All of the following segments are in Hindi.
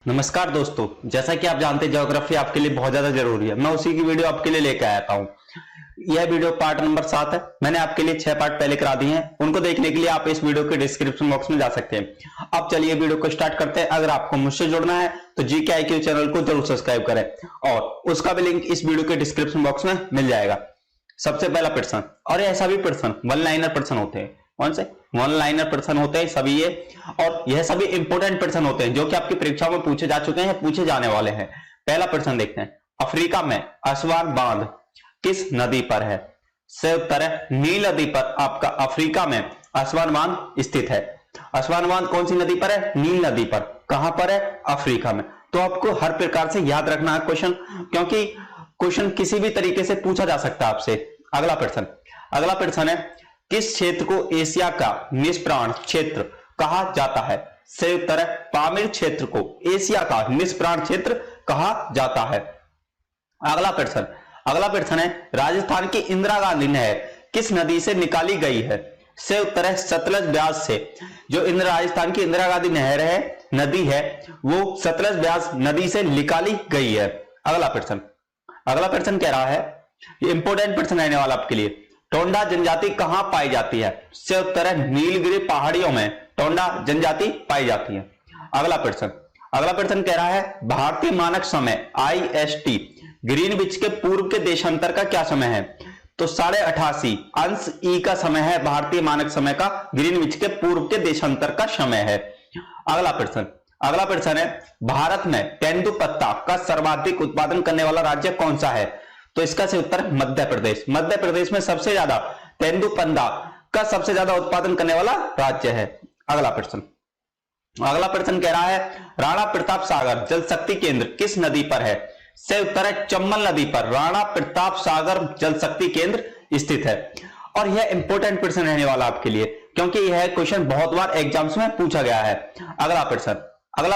नमस्कार दोस्तों, जैसा कि आप जानते हैं ज्योग्राफी आपके लिए बहुत ज्यादा जरूरी है। मैं उसी की वीडियो आपके लिए लेकर आया हूं। यह वीडियो पार्ट नंबर 7 है। मैंने आपके लिए 6 पार्ट पहले करा दिए हैं। उनको देखने के लिए आप इस वीडियो के डिस्क्रिप्शन बॉक्स में जा सकते हैं। अब चलिए वीडियो को स्टार्ट करते हैं। अगर आपको मुझसे जुड़ना है तो जीके आईक्यू चैनल को जरूर सब्सक्राइब करें और उसका भी लिंक इस वीडियो के डिस्क्रिप्शन बॉक्स में मिल जाएगा। सबसे पहला प्रश्न, और ऐसा भी प्रश्न वन लाइनर प्रश्न होते हैं। कौन से वन लाइनर प्रश्न होते हैं सभी ये, और यह सभी इंपोर्टेंट प्रश्न होते हैं जो कि आपकी परीक्षाओं में पूछे जा चुके हैं, पूछे जाने वाले हैं। पहला प्रश्न देखते हैं, अफ्रीका में असवान बांध किस नदी पर है? से उत्तर है नील नदी पर। आपका अफ्रीका में असवान बांध स्थित है। असवान बांध कौन सी नदी पर है? नील नदी पर। कहां पर है? अफ्रीका में। तो आपको हर प्रकार से याद रखना है क्वेश्चन, क्योंकि क्वेश्चन किसी भी तरीके से पूछा जा सकता है आपसे। अगला प्रश्न है, किस क्षेत्र को एशिया का निष्प्राण क्षेत्र कहा जाता है? से उत्तर है पामीर क्षेत्र को एशिया का निष्प्राण क्षेत्र कहा जाता है। अगला प्रश्न है, राजस्थान की इंदिरा गांधी नहर किस नदी से निकाली गई है? से उत्तर है सतलज ब्यास से। जो राजस्थान की इंदिरा गांधी नहर है, नदी है, वो सतलज ब्यास नदी से निकाली गई है। अगला प्रश्न कह रहा है, ये इंपोर्टेंट प्रश्न रहने वाला आपके लिए, टोंडा जनजाति कहां पाई जाती है? से उत्तर है नीलगिरी पहाड़ियों में टोंडा जनजाति पाई जाती है। अगला प्रश्न कह रहा है, भारतीय मानक समय IST ग्रीनविच के पूर्व के देशांतर का क्या समय है? तो 88.5 अंश ई का समय है भारतीय मानक समय का, ग्रीनविच के पूर्व के देशांतर का समय है। अगला प्रश्न है, भारत में तेंदुपत्ता का सर्वाधिक उत्पादन करने वाला राज्य कौन सा है? तो इसका से उत्तर मध्य प्रदेश। मध्य प्रदेश में सबसे ज्यादा तेंदुपत्ता का सबसे ज्यादा उत्पादन करने वाला राज्य है। अगला प्रश्न कह रहा है, राणा प्रताप सागर जल शक्ति केंद्र किस नदी पर है? से उत्तर है चंबल नदी पर राणा प्रताप सागर जल शक्ति केंद्र स्थित है। और यह इंपोर्टेंट प्रश्न रहने वाला आपके लिए, क्योंकि यह क्वेश्चन बहुत बार एग्जाम्स में पूछा गया है। अगला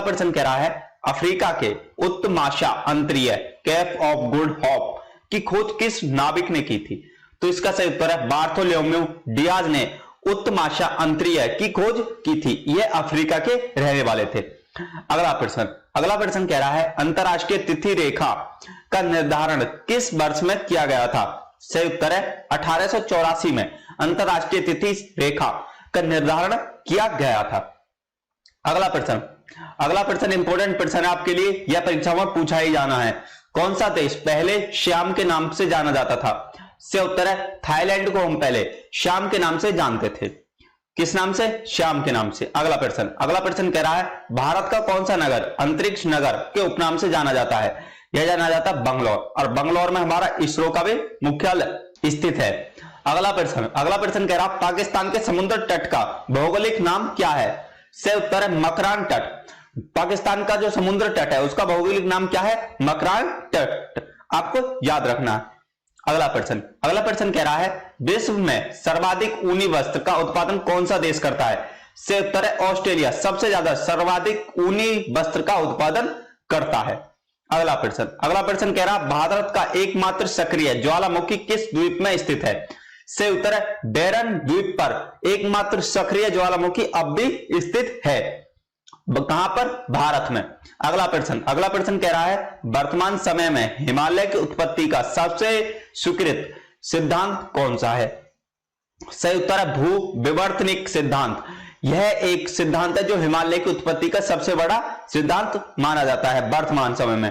प्रश्न कह रहा है, अफ्रीका के उत्तमाशा अंतरीय केप ऑफ गुड होप की खोज किस नाविक ने की थी? तो इसका सही उत्तर है बार्थोलोम्यू डियाज ने उत्तमाशा अंतरीय की खोज की थी। यह अफ्रीका के रहने वाले थे। अगला प्रश्न कह रहा है, अंतरराष्ट्रीय तिथि रेखा का निर्धारण किस वर्ष में किया गया था? सही उत्तर है 1884 में अंतरराष्ट्रीय तिथि रेखा का निर्धारण किया गया था। अगला प्रश्न इंपोर्टेंट प्रश्न है आपके लिए, यह परीक्षा में पूछा ही जाना है। कौन सा देश पहले श्याम के नाम से जाना जाता था? से उत्तर है थाईलैंड को हम पहले श्याम के नाम से जानते थे। किस नाम से? श्याम के नाम से। अगला प्रश्न कह रहा है, भारत का कौन सा नगर अंतरिक्ष नगर के उपनाम से जाना जाता है? यह जाना जाता है बंगलौर, और बंगलौर में हमारा इसरो का भी मुख्यालय स्थित है। अगला प्रश्न कह रहा है, पाकिस्तान के समुद्र तट का भौगोलिक नाम क्या है? से उत्तर है मकरान तट। पाकिस्तान का जो समुद्र तट है उसका भौगोलिक नाम क्या है? मकरान तट। आपको याद रखना है। अगला प्रश्न कह रहा है, विश्व में सर्वाधिक ऊनी वस्त्र का उत्पादन कौन सा देश करता है? से उत्तर है ऑस्ट्रेलिया सबसे ज्यादा सर्वाधिक ऊनी वस्त्र का उत्पादन करता है। अगला प्रश्न कह रहा है, भारत का एकमात्र सक्रिय ज्वालामुखी किस द्वीप में स्थित है? से उत्तर है बैरन द्वीप पर एकमात्र सक्रिय ज्वालामुखी अब भी स्थित है। कहां पर? भारत में। अगला प्रश्न कह रहा है, वर्तमान समय में हिमालय की उत्पत्ति का सबसे स्वीकृत सिद्धांत कौन सा है? सही उत्तर है भू विवर्तनिक सिद्धांत। यह एक सिद्धांत है जो हिमालय की उत्पत्ति का सबसे बड़ा सिद्धांत माना जाता है वर्तमान समय में।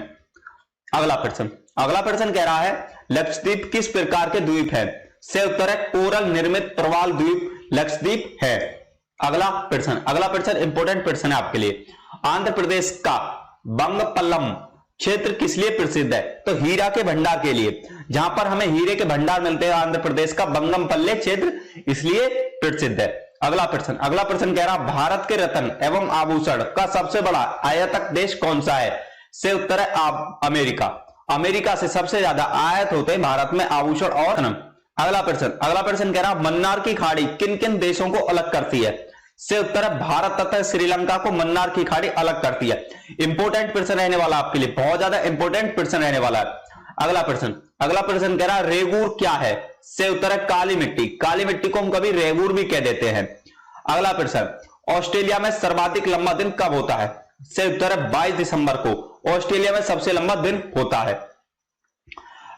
अगला प्रश्न कह रहा है, लक्षद्वीप किस प्रकार के द्वीप है? से उत्तर है कोरल निर्मित प्रवाल द्वीप लक्षद्वीप है। अगला प्रश्न इंपोर्टेंट प्रश्न है आपके लिए, आंध्र प्रदेश का बंगपल्लम क्षेत्र किस लिए प्रसिद्ध है? तो हीरा के भंडार के लिए। जहां पर हमें हीरे के भंडार मिलते हैं, आंध्र प्रदेश का बंगमपल्ले क्षेत्र इसलिए प्रसिद्ध है। अगला प्रश्न कह रहा, भारत के रत्न एवं आभूषण का सबसे बड़ा आयातक देश कौन सा है? से उत्तर है अमेरिका। अमेरिका से सबसे ज्यादा आयात होते हैं भारत में आभूषण और रत्न। अगला प्रश्न कह रहा, मन्नार की खाड़ी किन किन देशों को अलग करती है? से उत्तर है भारत तथा श्रीलंका को मन्नार की खाड़ी अलग करती है। इंपोर्टेंट प्रश्न रहने वाला आपके लिए, बहुत ज्यादा इंपोर्टेंट प्रश्न रहने वाला है। अगला प्रश्न कह रहा, रेगूर क्या है? से उत्तर है काली मिट्टी। काली मिट्टी को हम कभी रेगूर भी कह देते हैं। अगला प्रश्न, ऑस्ट्रेलिया में सर्वाधिक लंबा दिन कब होता है? से उत्तर है 22 दिसंबर को ऑस्ट्रेलिया में सबसे लंबा दिन होता है।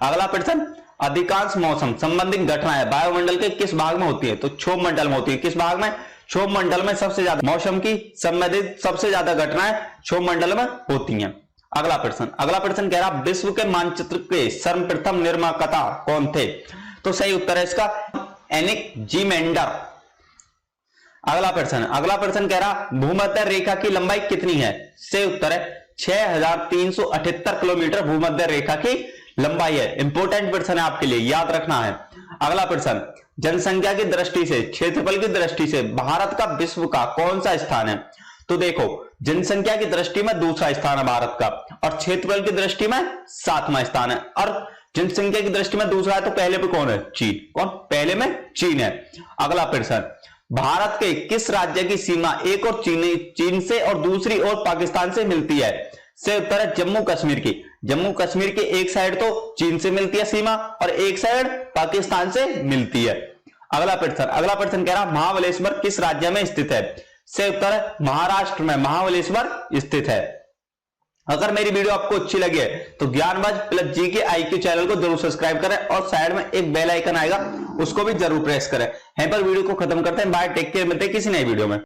अगला प्रश्न, अधिकांश मौसम संबंधी घटनाएं वायुमंडल के किस भाग में होती है? तो क्षोभ मंडल में होती है। किस भाग में? क्षोभ मंडल में सबसे ज्यादा मौसम की संबंधित सबसे ज्यादा घटनाएं क्षोभ मंडल में होती हैं। अगला प्रश्न कह रहा विश्व के मानचित्र के सर्वप्रथम निर्माता कौन थे? तो सही उत्तर है इसका एनिक्जीमेंडर। अगला प्रश्न कह रहा भूमध्य रेखा की लंबाई कितनी है? सही उत्तर है 6378 किलोमीटर भूमध्य रेखा की लंबाई है। इंपॉर्टेंट प्रश्न है आपके लिए, याद रखना है। अगला प्रश्न, जनसंख्या की दृष्टि से, क्षेत्रफल की दृष्टि से भारत का विश्व का कौन सा स्थान है? तो देखो, जनसंख्या की दृष्टि में दूसरा स्थान है भारत का, और क्षेत्रफल की दृष्टि में 7वां स्थान है। और जनसंख्या की दृष्टि में दूसरा है तो पहले पे कौन है? चीन। कौन पहले में? चीन है। अगला प्रश्न, भारत के किस राज्य की सीमा एक और चीन से और दूसरी ओर पाकिस्तान से मिलती है? से उत्तर है जम्मू कश्मीर की। जम्मू कश्मीर की एक साइड तो चीन से मिलती है सीमा और एक साइड पाकिस्तान से मिलती है। अगला प्रश्न कह रहा महाबलेश्वर किस राज्य में स्थित है? से उत्तर है महाराष्ट्र में महाबलेश्वर स्थित है। अगर मेरी वीडियो आपको अच्छी लगी है तो ज्ञानबाज प्लस जी के IQ चैनल को जरूर सब्सक्राइब करें और साइड में एक बेल आइकन आएगा उसको भी जरूर प्रेस करें। यहीं पर वीडियो को खत्म करते हैं। बाय, टेक केयर, मिलते हैं किसी नई वीडियो में।